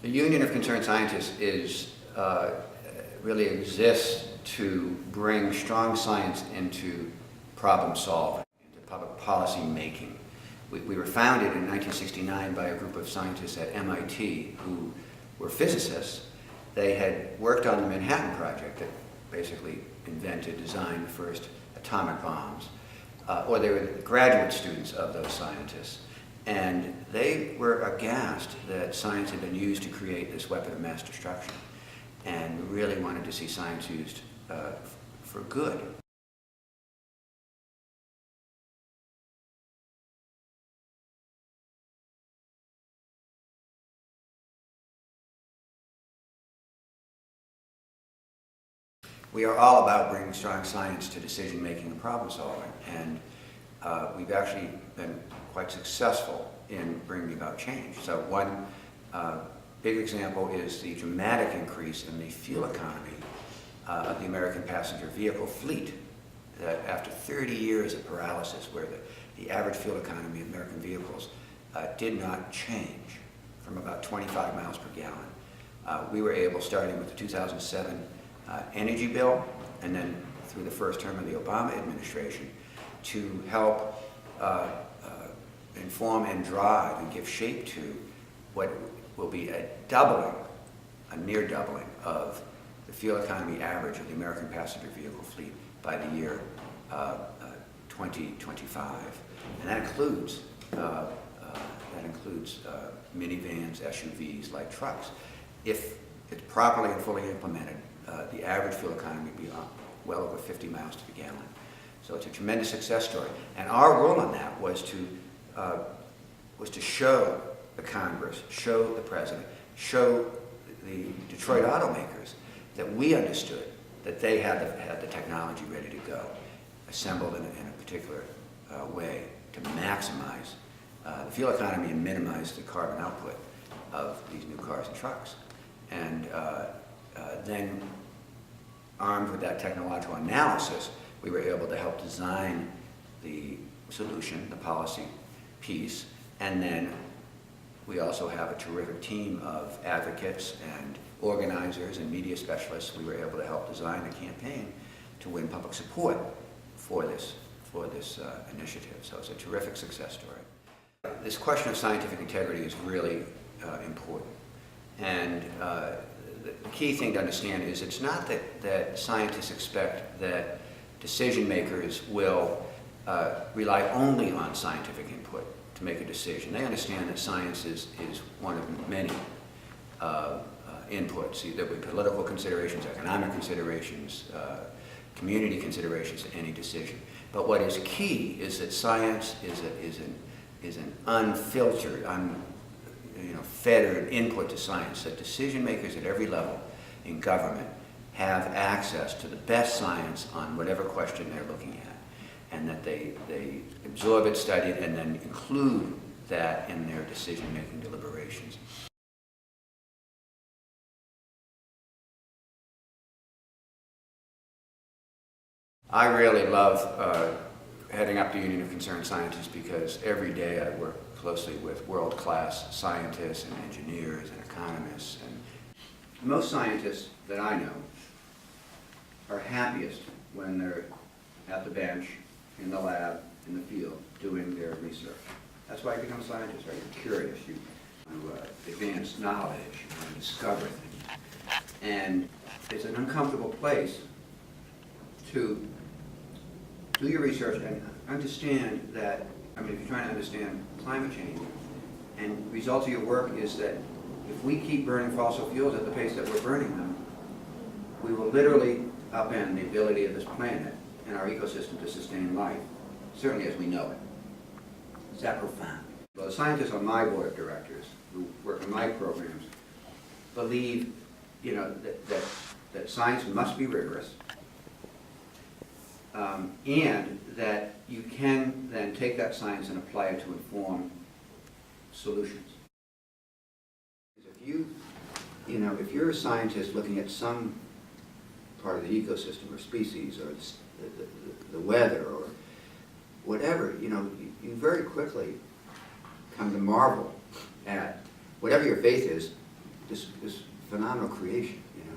The Union of Concerned Scientists really exists to bring strong science into problem solving, into public policy making. We were founded in 1969 by a group of scientists at MIT who were physicists. They had worked on the Manhattan Project that basically invented, designed the first atomic bombs, or they were graduate students of those scientists. And they were aghast that science had been used to create this weapon of mass destruction, and really wanted to see science used for good. We are all about bringing strong science to decision making and problem solving, and we've actually been quite successful in bringing about change. So one big example is the dramatic increase in the fuel economy of the American passenger vehicle fleet. That after 30 years of paralysis, where the average fuel economy of American vehicles did not change from about 25 miles per gallon, we were able, starting with the 2007 energy bill, and then through the first term of the Obama administration, to help inform and drive and give shape to what will be a doubling, a near doubling of the fuel economy average of the American passenger vehicle fleet by the year 2025. And that includes minivans, SUVs, light trucks. If it's properly and fully implemented, the average fuel economy would be well over 50 miles to the gallon. So it's a tremendous success story. And our role in that was to show the Congress, show the President, show the Detroit automakers that we understood that they had the technology ready to go, assembled in a particular way to maximize the fuel economy and minimize the carbon output of these new cars and trucks. And then, armed with that technological analysis, we were able to help design the solution, the policy piece, and then we also have a terrific team of advocates and organizers and media specialists. We were able to help design the campaign to win public support for this initiative. So it's a terrific success story. This question of scientific integrity is really important. And the key thing to understand is it's not that scientists expect that decision makers will rely only on scientific input to make a decision. They understand that science is one of many inputs. There will be political considerations, economic considerations, community considerations to any decision. But what is key is that science is an unfiltered, fettered input to science, that decision makers at every level in government have access to the best science on whatever question they're looking at, and that they absorb it, study it, and then include that in their decision-making deliberations. I really love heading up the Union of Concerned Scientists because every day I work closely with world-class scientists and engineers and economists. And most scientists that I know are happiest when they're at the bench, in the lab, in the field, doing their research. That's why you become a scientist, right? You're curious, you advance knowledge, you discover things. And it's an uncomfortable place to do your research and understand that, if you're trying to understand climate change, and the result of your work is that if we keep burning fossil fuels at the pace that we're burning them, we will literally upend the ability of this planet and our ecosystem to sustain life, certainly as we know it. Is that profound? Well, the scientists on my board of directors who work in my programs believe, that science must be rigorous, and that you can then take that science and apply it to inform solutions. If you're a scientist looking at some part of the ecosystem or species or the weather or whatever, you very quickly come to marvel at whatever your faith is, this phenomenal creation, you know.